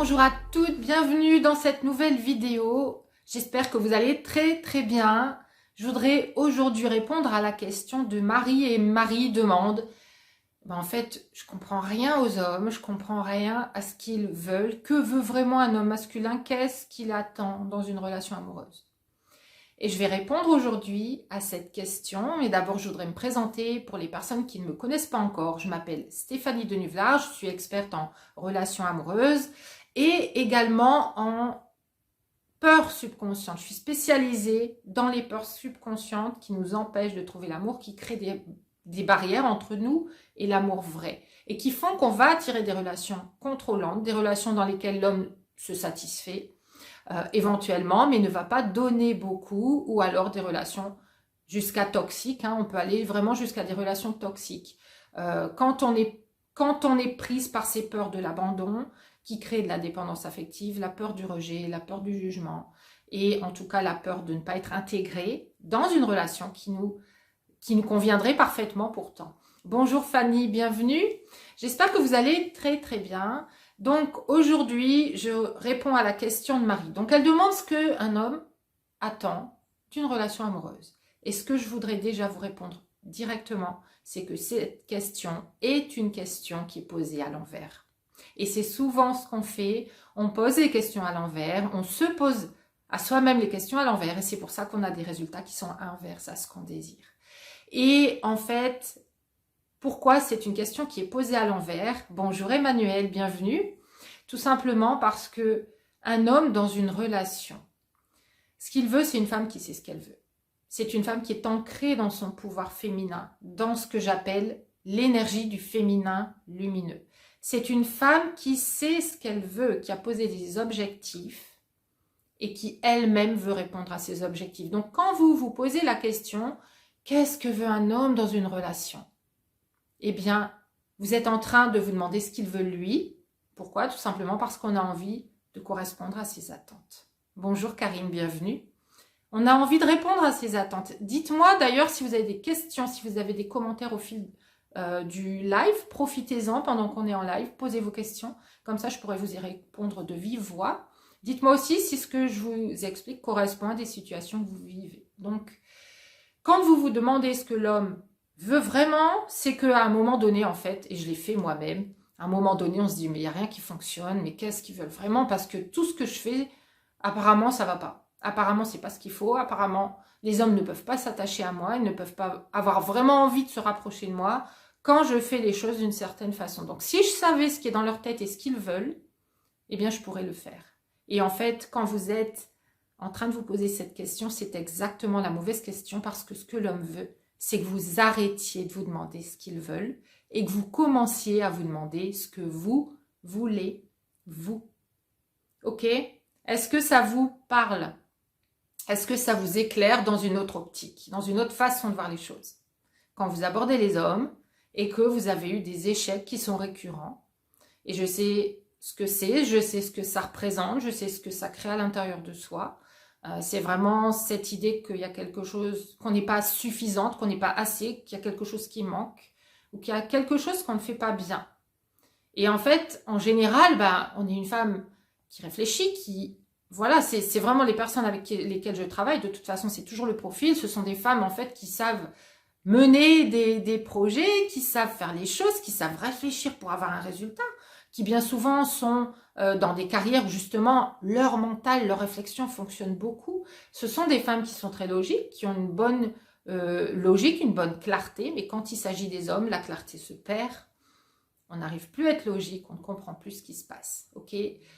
Bonjour à toutes, bienvenue dans cette nouvelle vidéo. J'espère que vous allez très bien. Je voudrais aujourd'hui répondre à la question de Marie, et Marie demande en fait, je comprends rien aux hommes, je comprends rien à ce qu'ils veulent. Que veut vraiment un homme masculin? Qu'est-ce qu'il attend dans une relation amoureuse? Et je vais répondre aujourd'hui à cette question, mais d'abord je voudrais me présenter pour les personnes qui ne me connaissent pas encore. Je m'appelle Stéphanie Denuvlar, je suis experte en relations amoureuses et également en peurs subconscientes. Je suis spécialisée dans les peurs subconscientes qui nous empêchent de trouver l'amour, qui créent des barrières entre nous et l'amour vrai et qui font qu'on va attirer des relations contrôlantes, des relations dans lesquelles l'homme se satisfait éventuellement, mais ne va pas donner beaucoup, ou alors des relations jusqu'à toxiques. On peut aller vraiment jusqu'à des relations toxiques. Quand on est prise par ces peurs de l'abandon, qui créent de la dépendance affective, la peur du rejet, la peur du jugement, et en tout cas la peur de ne pas être intégré dans une relation qui nous conviendrait parfaitement pourtant. Bonjour Fanny, bienvenue. J'espère que vous allez très bien. Donc aujourd'hui, je réponds à la question de Marie. Donc elle demande ce qu'un homme attend d'une relation amoureuse. Et ce que je voudrais déjà vous répondre directement, c'est que cette question est une question qui est posée à l'envers. Et c'est souvent ce qu'on fait, on pose les questions à l'envers, on se pose à soi-même les questions à l'envers, et c'est pour ça qu'on a des résultats qui sont inverses à ce qu'on désire. Et en fait, pourquoi c'est une question qui est posée à l'envers? Bonjour Emmanuel, bienvenue. Tout simplement parce que un homme dans une relation, ce qu'il veut, c'est une femme qui sait ce qu'elle veut. C'est une femme qui est ancrée dans son pouvoir féminin, dans ce que j'appelle l'énergie du féminin lumineux. C'est une femme qui sait ce qu'elle veut, qui a posé des objectifs et qui elle-même veut répondre à ces objectifs. Donc quand vous vous posez la question, qu'est-ce que veut un homme dans une relation? Eh bien, vous êtes en train de vous demander ce qu'il veut lui. Pourquoi? Tout simplement parce qu'on a envie de correspondre à ses attentes. Bonjour Karine, bienvenue. On a envie de répondre à ses attentes. Dites-moi d'ailleurs si vous avez des questions, si vous avez des commentaires au fil du live. Profitez-en pendant qu'on est en live. Posez vos questions. Comme ça, je pourrais vous y répondre de vive voix. Dites-moi aussi si ce que je vous explique correspond à des situations que vous vivez. Donc, quand vous vous demandez ce que l'homme veut vraiment, c'est qu'à un moment donné, en fait, et je l'ai fait moi-même, à un moment donné, on se dit, mais il n'y a rien qui fonctionne, mais qu'est-ce qu'ils veulent vraiment? Parce que tout ce que je fais, apparemment, ça ne va pas. Apparemment, ce n'est pas ce qu'il faut. Apparemment, les hommes ne peuvent pas s'attacher à moi, ils ne peuvent pas avoir vraiment envie de se rapprocher de moi quand je fais les choses d'une certaine façon. Donc, si je savais ce qui est dans leur tête et ce qu'ils veulent, eh bien, je pourrais le faire. Et en fait, quand vous êtes en train de vous poser cette question, c'est exactement la mauvaise question, parce que ce que l'homme veut, c'est que vous arrêtiez de vous demander ce qu'ils veulent et que vous commenciez à vous demander ce que vous voulez, vous. Ok? Est-ce que ça vous parle? Est-ce que ça vous éclaire dans une autre optique, dans une autre façon de voir les choses? Quand vous abordez les hommes et que vous avez eu des échecs qui sont récurrents, et je sais ce que c'est, je sais ce que ça représente, je sais ce que ça crée à l'intérieur de soi. C'est vraiment cette idée qu'il y a quelque chose, qu'on n'est pas suffisante, qu'on n'est pas assez, qu'il y a quelque chose qui manque, ou qu'il y a quelque chose qu'on ne fait pas bien. Et en fait, en général, on est une femme qui réfléchit, voilà, c'est vraiment les personnes avec lesquelles je travaille. De toute façon, c'est toujours le profil. Ce sont des femmes, en fait, qui savent mener des projets, qui savent faire les choses, qui savent réfléchir pour avoir un résultat, qui bien souvent sont dans des carrières où justement leur mental, leur réflexion fonctionne beaucoup. Ce sont des femmes qui sont très logiques, qui ont une bonne logique, une bonne clarté, mais quand il s'agit des hommes, la clarté se perd. On n'arrive plus à être logique, on ne comprend plus ce qui se passe. Ok?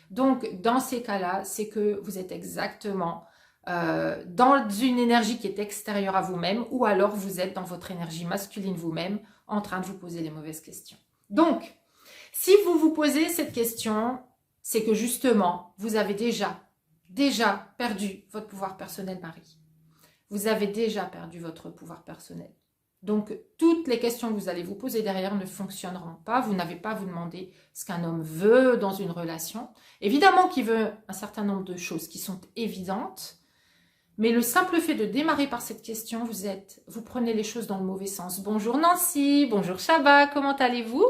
Donc, dans ces cas-là, c'est que vous êtes exactement dans une énergie qui est extérieure à vous-même, ou alors vous êtes dans votre énergie masculine vous-même, en train de vous poser les mauvaises questions. Donc, si vous vous posez cette question, c'est que justement, vous avez déjà perdu votre pouvoir personnel, Marie. Vous avez déjà perdu votre pouvoir personnel. Donc, toutes les questions que vous allez vous poser derrière ne fonctionneront pas. Vous n'avez pas à vous demander ce qu'un homme veut dans une relation. Évidemment qu'il veut un certain nombre de choses qui sont évidentes, mais le simple fait de démarrer par cette question, vous prenez les choses dans le mauvais sens. Bonjour Nancy, bonjour Chaba, comment allez-vous?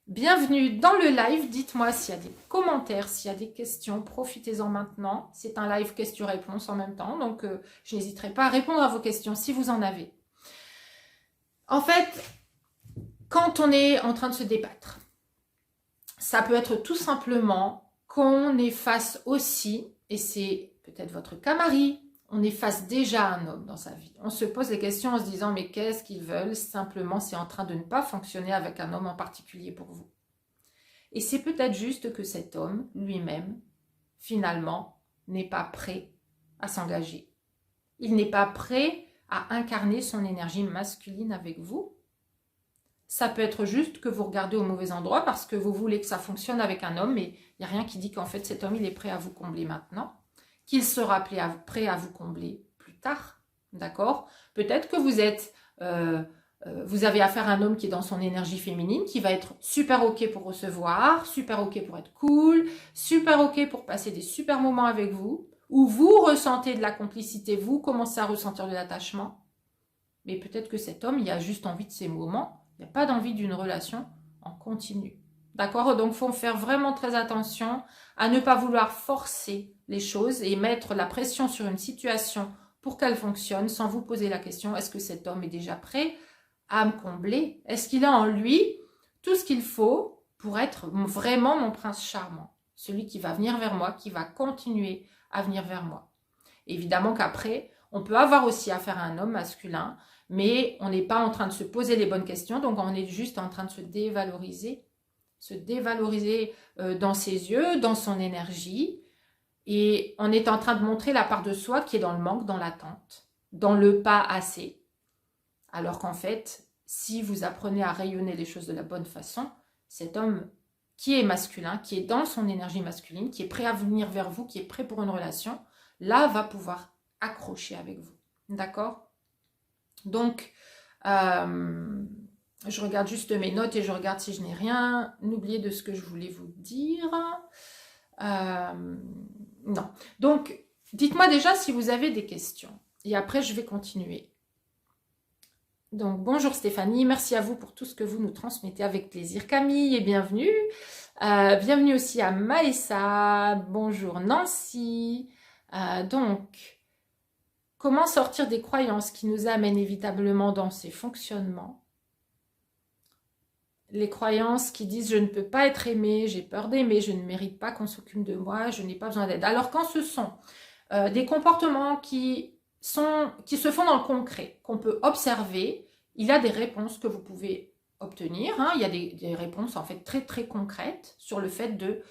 Bienvenue dans le live. Dites-moi s'il y a des commentaires, s'il y a des questions. Profitez-en maintenant. C'est un live questions-réponses en même temps. Donc, je n'hésiterai pas à répondre à vos questions si vous en avez. En fait, quand on est en train de se débattre, ça peut être tout simplement qu'on est face aussi, et c'est peut-être votre cas Marie, on est face déjà à un homme dans sa vie. On se pose des questions en se disant mais qu'est-ce qu'ils veulent? Simplement, c'est en train de ne pas fonctionner avec un homme en particulier pour vous. Et c'est peut-être juste que cet homme lui-même, finalement, n'est pas prêt à s'engager. Il n'est pas prêt à incarner son énergie masculine avec vous. Ça peut être juste que vous regardez au mauvais endroit parce que vous voulez que ça fonctionne avec un homme, mais il n'y a rien qui dit qu'en fait cet homme il est prêt à vous combler maintenant, qu'il sera prêt à vous combler plus tard, d'accord? Peut-être que vous avez affaire à un homme qui est dans son énergie féminine, qui va être super ok pour recevoir, super ok pour être cool, super ok pour passer des super moments avec vous, où vous ressentez de la complicité, vous commencez à ressentir de l'attachement, mais peut-être que cet homme il a juste envie de ces moments. Il n'y a pas d'envie d'une relation en continu. D'accord? Donc, il faut faire vraiment très attention à ne pas vouloir forcer les choses et mettre la pression sur une situation pour qu'elle fonctionne sans vous poser la question, est-ce que cet homme est déjà prêt à me combler? Est-ce qu'il a en lui tout ce qu'il faut pour être vraiment mon prince charmant? Celui qui va venir vers moi, qui va continuer à venir vers moi. Évidemment qu'après, on peut avoir aussi affaire à un homme masculin, mais on n'est pas en train de se poser les bonnes questions, donc on est juste en train de se dévaloriser dans ses yeux, dans son énergie, et on est en train de montrer la part de soi qui est dans le manque, dans l'attente, dans le pas assez. Alors qu'en fait, si vous apprenez à rayonner les choses de la bonne façon, cet homme qui est masculin, qui est dans son énergie masculine, qui est prêt à venir vers vous, qui est prêt pour une relation, là va pouvoir accrocher avec vous. D'accord ? Donc, je regarde juste mes notes et je regarde si je n'ai rien oublié de ce que je voulais vous dire. Non. Donc, dites-moi déjà si vous avez des questions. Et après, je vais continuer. Donc, bonjour Stéphanie, merci à vous pour tout ce que vous nous transmettez avec plaisir. Camille, et bienvenue. Bienvenue aussi à Maëssa. Bonjour Nancy. Donc, comment sortir des croyances qui nous amènent inévitablement dans ces fonctionnements? Les croyances qui disent « je ne peux pas être aimée, j'ai peur d'aimer, je ne mérite pas qu'on s'occupe de moi, je n'ai pas besoin d'aide ». Alors quand ce sont des comportements qui se font dans le concret, qu'on peut observer, il y a des réponses que vous pouvez obtenir. Il y a des réponses en fait très très concrètes sur le fait de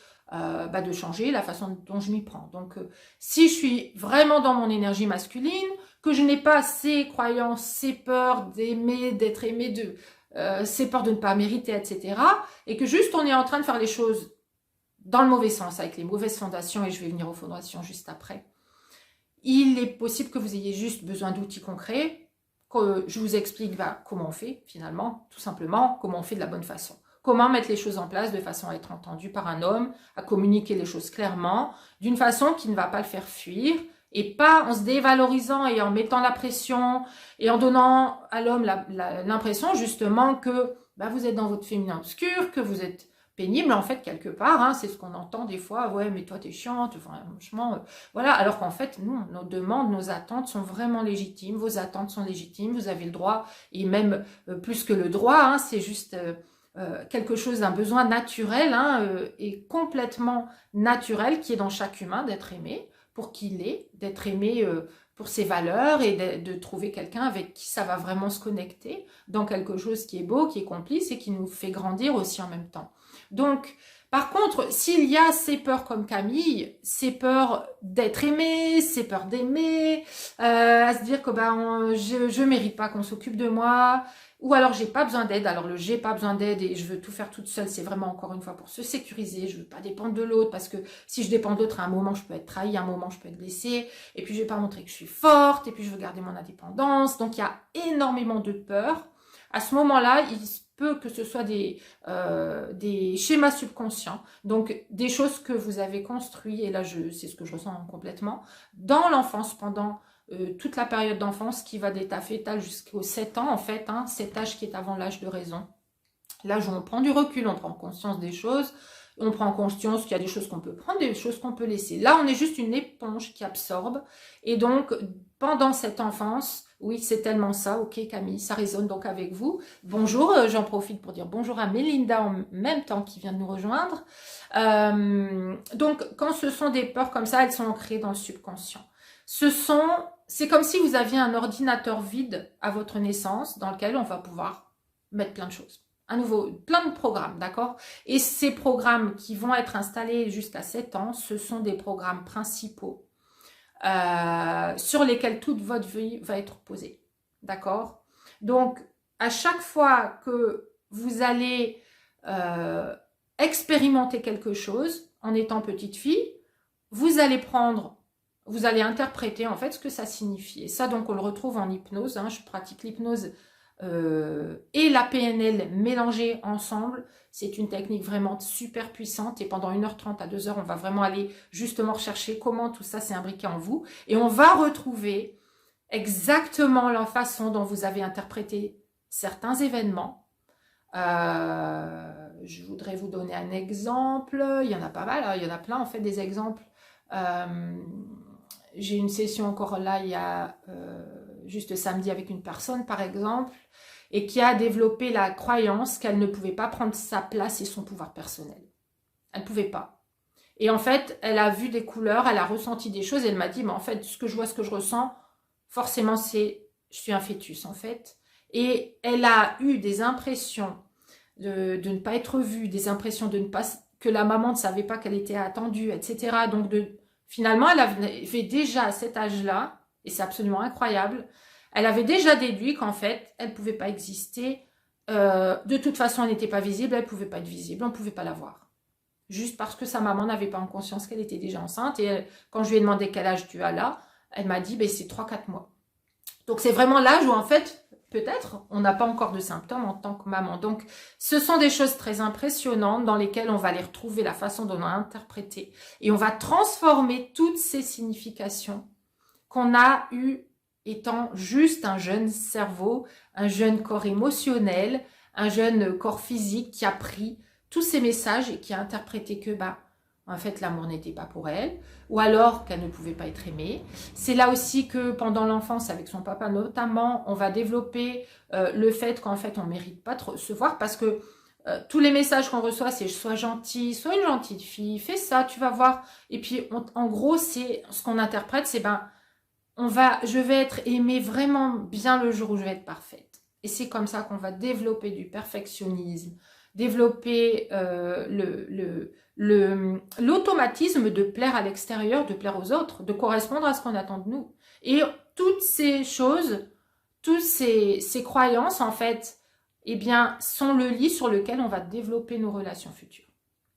changer la façon dont je m'y prends. Donc, si je suis vraiment dans mon énergie masculine, que je n'ai pas ces croyances, ces peurs d'aimer, d'être aimé, ces peurs de ne pas mériter, etc., et que juste on est en train de faire les choses dans le mauvais sens, avec les mauvaises fondations, et je vais venir aux fondations juste après, il est possible que vous ayez juste besoin d'outils concrets, que je vous explique comment on fait, finalement, tout simplement, comment on fait de la bonne façon. Comment mettre les choses en place de façon à être entendu par un homme, à communiquer les choses clairement, d'une façon qui ne va pas le faire fuir, et pas en se dévalorisant et en mettant la pression, et en donnant à l'homme l'impression justement que vous êtes dans votre féminin obscur, que vous êtes pénible en fait quelque part, c'est ce qu'on entend des fois, ouais mais toi t'es chiante, franchement, voilà, alors qu'en fait nous, nos demandes, nos attentes sont vraiment légitimes, vos attentes sont légitimes, vous avez le droit, et même plus que le droit, c'est juste... quelque chose d'un besoin naturel et complètement naturel qui est dans chaque humain d'être aimé pour qu'il est, d'être aimé pour ses valeurs et de trouver quelqu'un avec qui ça va vraiment se connecter dans quelque chose qui est beau, qui est complice et qui nous fait grandir aussi en même temps. Donc, par contre, s'il y a ces peurs comme Camille, ces peurs d'être aimé, ces peurs d'aimer, à se dire que je mérite pas qu'on s'occupe de moi, ou alors j'ai pas besoin d'aide, alors le j'ai pas besoin d'aide et je veux tout faire toute seule, c'est vraiment encore une fois pour se sécuriser, je veux pas dépendre de l'autre, parce que si je dépends de l'autre, à un moment je peux être trahie, à un moment je peux être blessée, et puis je vais pas montrer que je suis forte, et puis je veux garder mon indépendance, donc il y a énormément de peur. À ce moment-là, il peut que ce soit des schémas subconscients, donc des choses que vous avez construites, et là c'est ce que je ressens complètement, dans l'enfance, pendant toute la période d'enfance qui va d'état fœtal jusqu'aux 7 ans en fait, cet âge qui est avant l'âge de raison. L'âge où on prend du recul, on prend conscience des choses, on prend conscience qu'il y a des choses qu'on peut prendre, des choses qu'on peut laisser. Là, on est juste une éponge qui absorbe. Et donc, pendant cette enfance, oui, c'est tellement ça. Ok, Camille, ça résonne donc avec vous. Bonjour, j'en profite pour dire bonjour à Mélinda en même temps qui vient de nous rejoindre. Donc, quand ce sont des peurs comme ça, elles sont ancrées dans le subconscient. C'est comme si vous aviez un ordinateur vide à votre naissance dans lequel on va pouvoir mettre plein de choses. À nouveau, plein de programmes, d'accord? Et ces programmes qui vont être installés jusqu'à 7 ans, ce sont des programmes principaux sur lesquels toute votre vie va être posée, d'accord? Donc, à chaque fois que vous allez expérimenter quelque chose en étant petite fille, vous allez interpréter en fait ce que ça signifie. Et ça, donc, on le retrouve en hypnose. Hein, je pratique l'hypnose et la PNL mélangées ensemble. C'est une technique vraiment super puissante et pendant 1h30 à 2h, on va vraiment aller justement rechercher comment tout ça s'est imbriqué en vous et on va retrouver exactement la façon dont vous avez interprété certains événements. Je voudrais vous donner un exemple. Il y en a pas mal, hein, il y en a plein en fait des exemples. J'ai une session encore là, il y a juste samedi avec une personne par exemple, et qui a développé la croyance qu'elle ne pouvait pas prendre sa place et son pouvoir personnel. Elle ne pouvait pas. Et en fait, elle a vu des couleurs, elle a ressenti des choses, et elle m'a dit, mais en fait, ce que je vois, ce que je ressens, forcément, je suis un fœtus en fait. Et elle a eu des impressions de ne pas être vue, des impressions de ne pas, que la maman ne savait pas qu'elle était attendue, etc. Donc, finalement, elle avait déjà à cet âge-là, et c'est absolument incroyable, elle avait déjà déduit qu'en fait, elle ne pouvait pas exister. De toute façon, elle n'était pas visible, elle ne pouvait pas être visible, on ne pouvait pas la voir. Juste parce que sa maman n'avait pas en conscience qu'elle était déjà enceinte. Et quand je lui ai demandé quel âge tu as là, elle m'a dit, c'est 3-4 mois. Donc, c'est vraiment l'âge où, en fait, peut-être, on n'a pas encore de symptômes en tant que maman. Donc, ce sont des choses très impressionnantes dans lesquelles on va les retrouver, la façon dont on a interprété. Et on va transformer toutes ces significations qu'on a eues étant juste un jeune cerveau, un jeune corps émotionnel, un jeune corps physique qui a pris tous ces messages et qui a interprété que, en fait, l'amour n'était pas pour elle, ou alors qu'elle ne pouvait pas être aimée. C'est là aussi que pendant l'enfance, avec son papa notamment, on va développer le fait qu'en fait, on ne mérite pas de recevoir parce que tous les messages qu'on reçoit, c'est « sois gentil, sois une gentille fille, fais ça, tu vas voir ». Et puis, en gros, c'est ce qu'on interprète, c'est je vais être aimée vraiment bien le jour où je vais être parfaite. Et c'est comme ça qu'on va développer du perfectionnisme, développer l'automatisme de plaire à l'extérieur, de plaire aux autres, de correspondre à ce qu'on attend de nous. Et toutes ces choses, toutes ces croyances, en fait, sont le lit sur lequel on va développer nos relations futures.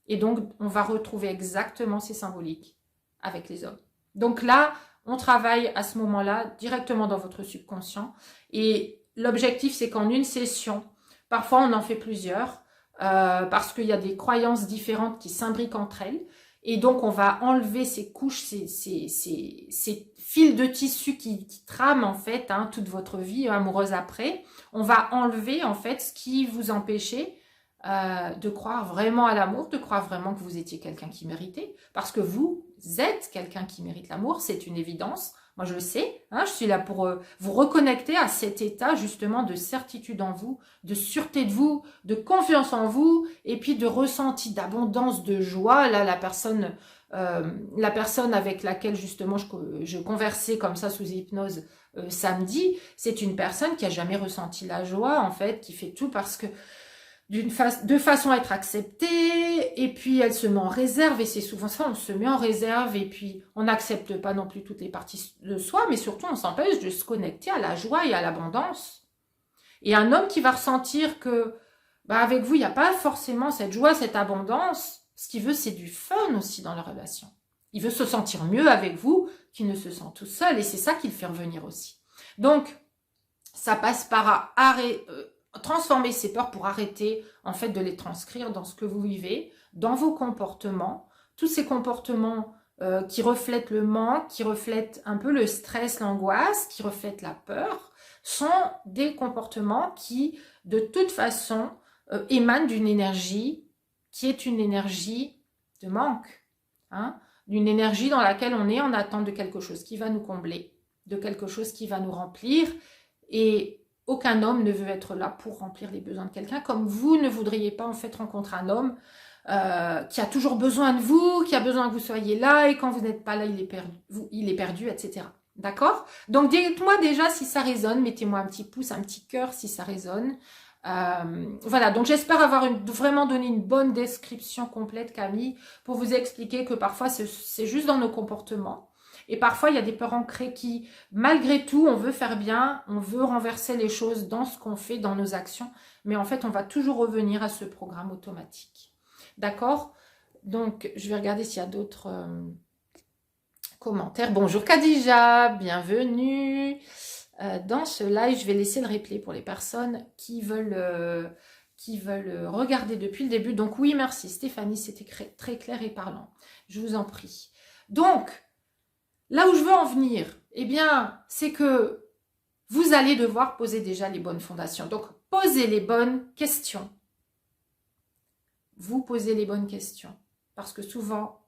Et donc, on va retrouver exactement ces symboliques avec les hommes. Donc là, on travaille à ce moment-là directement dans votre subconscient. Et l'objectif, c'est qu'en une session, parfois on en fait plusieurs, parce qu'il y a des croyances différentes qui s'imbriquent entre elles. Et donc, on va enlever ces couches, ces fils de tissu qui trament en fait toute votre vie amoureuse après. On va enlever en fait ce qui vous empêchait de croire vraiment à l'amour, de croire vraiment que vous étiez quelqu'un qui méritait, parce que vous êtes quelqu'un qui mérite l'amour, c'est une évidence. Moi, je le sais, je suis là pour vous reconnecter à cet état justement de certitude en vous, de sûreté de vous, de confiance en vous, et puis de ressenti d'abondance, de joie. Là, la personne avec laquelle justement je conversais comme ça sous hypnose samedi, c'est une personne qui a jamais ressenti la joie, en fait, qui fait tout parce que de façon à être acceptée, et puis elle se met en réserve, et c'est souvent ça, on se met en réserve, et puis on n'accepte pas non plus toutes les parties de soi, mais surtout on s'empêche de se connecter à la joie et à l'abondance. Et un homme qui va ressentir que avec vous, il n'y a pas forcément cette joie, cette abondance, ce qu'il veut, c'est du fun aussi dans la relation. Il veut se sentir mieux avec vous qu'il ne se sent tout seul, et c'est ça qui le fait revenir aussi. Donc, ça passe par transformer ces peurs pour arrêter en fait de les transcrire dans ce que vous vivez, dans vos comportements, tous ces comportements qui reflètent le manque, qui reflètent un peu le stress, l'angoisse, qui reflètent la peur, sont des comportements qui de toute façon émane d'une énergie qui est une énergie de manque, hein, d'une énergie dans laquelle on est en attente de quelque chose qui va nous combler, de quelque chose qui va nous remplir. Et aucun homme ne veut être là pour remplir les besoins de quelqu'un, comme vous ne voudriez pas en fait rencontrer un homme qui a toujours besoin de vous, qui a besoin que vous soyez là, et quand vous n'êtes pas là, il est perdu, etc. D'accord? Donc dites-moi déjà si ça résonne, mettez-moi un petit pouce, un petit cœur si ça résonne. Voilà, donc j'espère avoir vraiment donné une bonne description complète, Camille, pour vous expliquer que parfois c'est juste dans nos comportements. Et parfois, il y a des peurs ancrées qui, malgré tout, on veut faire bien, on veut renverser les choses dans ce qu'on fait, dans nos actions. Mais en fait, on va toujours revenir à ce programme automatique. D'accord? Donc, je vais regarder s'il y a d'autres commentaires. Bonjour Khadija, bienvenue. Dans ce live, je vais laisser le replay pour les personnes qui veulent regarder depuis le début. Donc oui, merci Stéphanie, c'était très clair et parlant. Je vous en prie. Donc, là où je veux en venir, eh bien, c'est que vous allez devoir poser déjà les bonnes fondations. Donc, posez les bonnes questions. Vous posez les bonnes questions. Parce que souvent,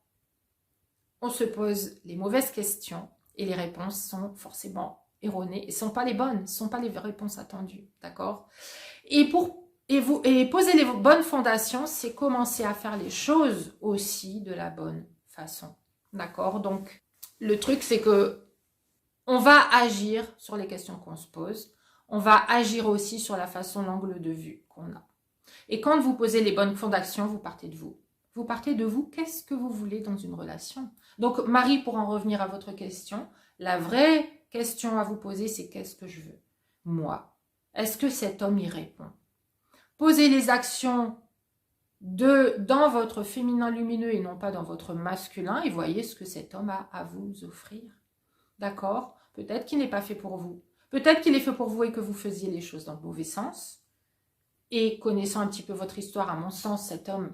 on se pose les mauvaises questions et les réponses sont forcément erronées et ne sont pas les bonnes, ne sont pas les réponses attendues. D'accord? Et poser les bonnes fondations, c'est commencer à faire les choses aussi de la bonne façon. D'accord? Donc, le truc, c'est que on va agir sur les questions qu'on se pose. On va agir aussi sur la façon, l'angle de vue qu'on a. Et quand vous posez les bonnes fondations, vous partez de vous. Vous partez de vous, qu'est-ce que vous voulez dans une relation? Donc, Marie, pour en revenir à votre question, la vraie question à vous poser, c'est qu'est-ce que je veux? Moi, est-ce que cet homme y répond? Posez les actions dans votre féminin lumineux et non pas dans votre masculin et voyez ce que cet homme a à vous offrir. D'accord? Peut-être qu'il n'est pas fait pour vous. Peut-être qu'il est fait pour vous et que vous faisiez les choses dans le mauvais sens. Et connaissant un petit peu votre histoire, à mon sens, cet homme,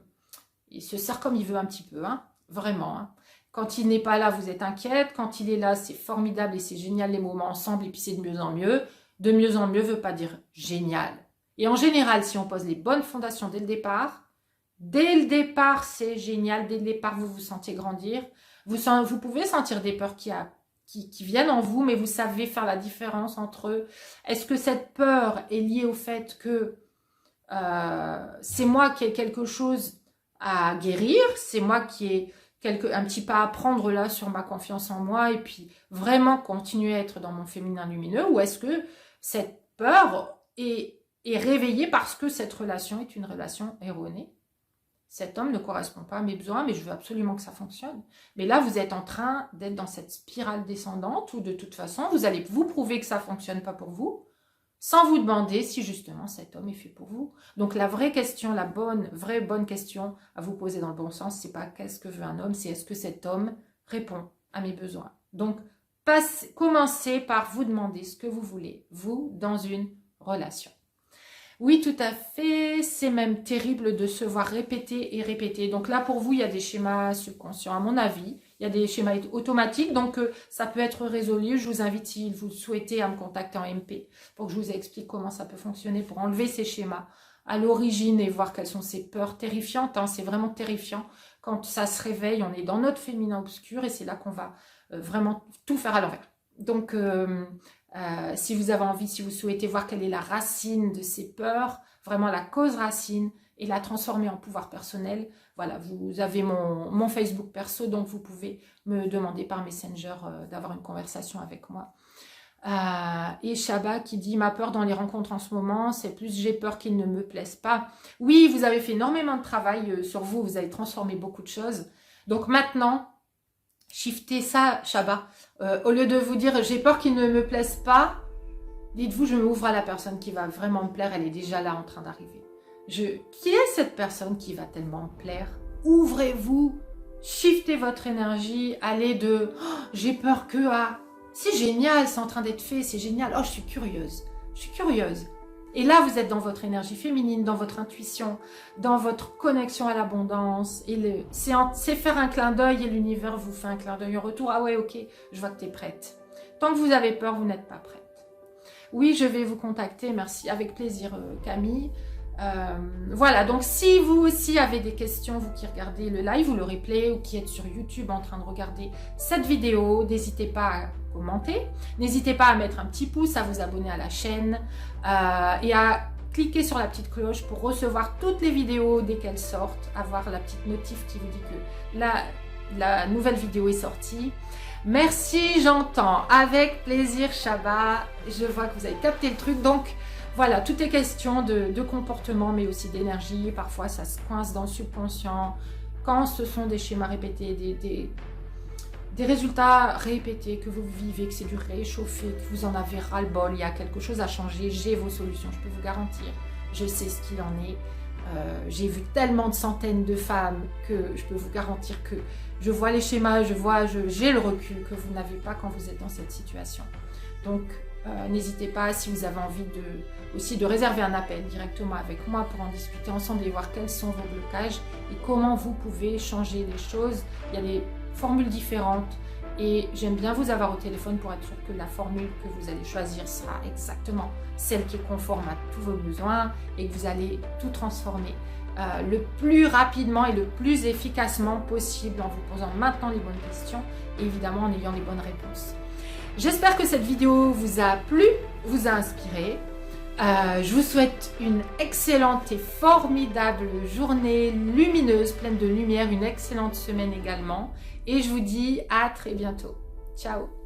il se sert comme il veut un petit peu, hein, vraiment. Hein. Quand il n'est pas là, vous êtes inquiète. Quand il est là, c'est formidable et c'est génial les moments ensemble et puis c'est de mieux en mieux. De mieux en mieux ne veut pas dire génial. Et en général, si on pose les bonnes fondations dès le départ, c'est génial. Dès le départ, vous vous sentez grandir. Vous pouvez sentir des peurs qui viennent en vous, mais vous savez faire la différence entre eux. Est-ce que cette peur est liée au fait que c'est moi qui ai quelque chose à guérir, c'est moi qui ai un petit pas à prendre là sur ma confiance en moi et puis vraiment continuer à être dans mon féminin lumineux, ou est-ce que cette peur est réveillée parce que cette relation est une relation erronée? Cet homme ne correspond pas à mes besoins, mais je veux absolument que ça fonctionne. Mais là, vous êtes en train d'être dans cette spirale descendante où de toute façon, vous allez vous prouver que ça ne fonctionne pas pour vous, sans vous demander si justement cet homme est fait pour vous. Donc la vraie question, la vraie bonne question à vous poser dans le bon sens, c'est pas qu'est-ce que veut un homme, c'est est-ce que cet homme répond à mes besoins. Donc commencez par vous demander ce que vous voulez, vous, dans une relation. Oui, tout à fait, c'est même terrible de se voir répéter et répéter. Donc là, pour vous, il y a des schémas subconscients, à mon avis. Il y a des schémas automatiques, donc ça peut être résolu. Je vous invite, si vous le souhaitez, à me contacter en MP pour que je vous explique comment ça peut fonctionner pour enlever ces schémas à l'origine et voir quelles sont ces peurs terrifiantes. Hein. C'est vraiment terrifiant. Quand ça se réveille, on est dans notre féminin obscur et c'est là qu'on va vraiment tout faire à l'envers. Donc, si vous avez envie, si vous souhaitez voir quelle est la racine de ces peurs, vraiment la cause racine, et la transformer en pouvoir personnel, voilà, vous avez mon Facebook perso, donc vous pouvez me demander par Messenger d'avoir une conversation avec moi. Et Shaba qui dit « Ma peur dans les rencontres en ce moment, c'est plus j'ai peur qu'ils ne me plaisent pas. » Oui, vous avez fait énormément de travail sur vous, vous avez transformé beaucoup de choses. Donc maintenant, shiftez ça, Shaba. Au lieu de vous dire « J'ai peur qu'ils ne me plaisent pas », dites-vous « Je m'ouvre à la personne qui va vraiment me plaire, elle est déjà là en train d'arriver. » Qui est cette personne qui va tellement me plaire? Ouvrez-vous, shiftez votre énergie, allez de oh, « J'ai peur que à... » C'est génial, c'est en train d'être fait, c'est génial. Oh, je suis curieuse. Et là, vous êtes dans votre énergie féminine, dans votre intuition, dans votre connexion à l'abondance. Et c'est faire un clin d'œil et l'univers vous fait un clin d'œil en retour. Ah ouais, ok, je vois que tu es prête. Tant que vous avez peur, vous n'êtes pas prête. Oui, je vais vous contacter, merci, avec plaisir Camille. Voilà, donc si vous aussi avez des questions, vous qui regardez le live ou le replay ou qui êtes sur YouTube en train de regarder cette vidéo, n'hésitez pas à commenter, n'hésitez pas à mettre un petit pouce, à vous abonner à la chaîne et à cliquer sur la petite cloche pour recevoir toutes les vidéos dès qu'elles sortent, avoir la petite notif qui vous dit que la nouvelle vidéo est sortie. Merci, j'entends, avec plaisir Chaba, je vois que vous avez capté le truc, donc voilà, tout est question de comportement, mais aussi d'énergie. Parfois, ça se coince dans le subconscient. Quand ce sont des schémas répétés, des résultats répétés que vous vivez, que c'est du réchauffé, que vous en avez ras-le-bol, il y a quelque chose à changer, j'ai vos solutions, je peux vous garantir. Je sais ce qu'il en est. J'ai vu tellement de centaines de femmes que je peux vous garantir que je vois les schémas, j'ai le recul que vous n'avez pas quand vous êtes dans cette situation. Donc, n'hésitez pas, si vous avez envie aussi de réserver un appel directement avec moi pour en discuter ensemble et voir quels sont vos blocages et comment vous pouvez changer les choses. Il y a des formules différentes et j'aime bien vous avoir au téléphone pour être sûr que la formule que vous allez choisir sera exactement celle qui est conforme à tous vos besoins et que vous allez tout transformer le plus rapidement et le plus efficacement possible en vous posant maintenant les bonnes questions et évidemment en ayant les bonnes réponses. J'espère que cette vidéo vous a plu, vous a inspiré. Je vous souhaite une excellente et formidable journée lumineuse, pleine de lumière, une excellente semaine également. Et je vous dis à très bientôt. Ciao!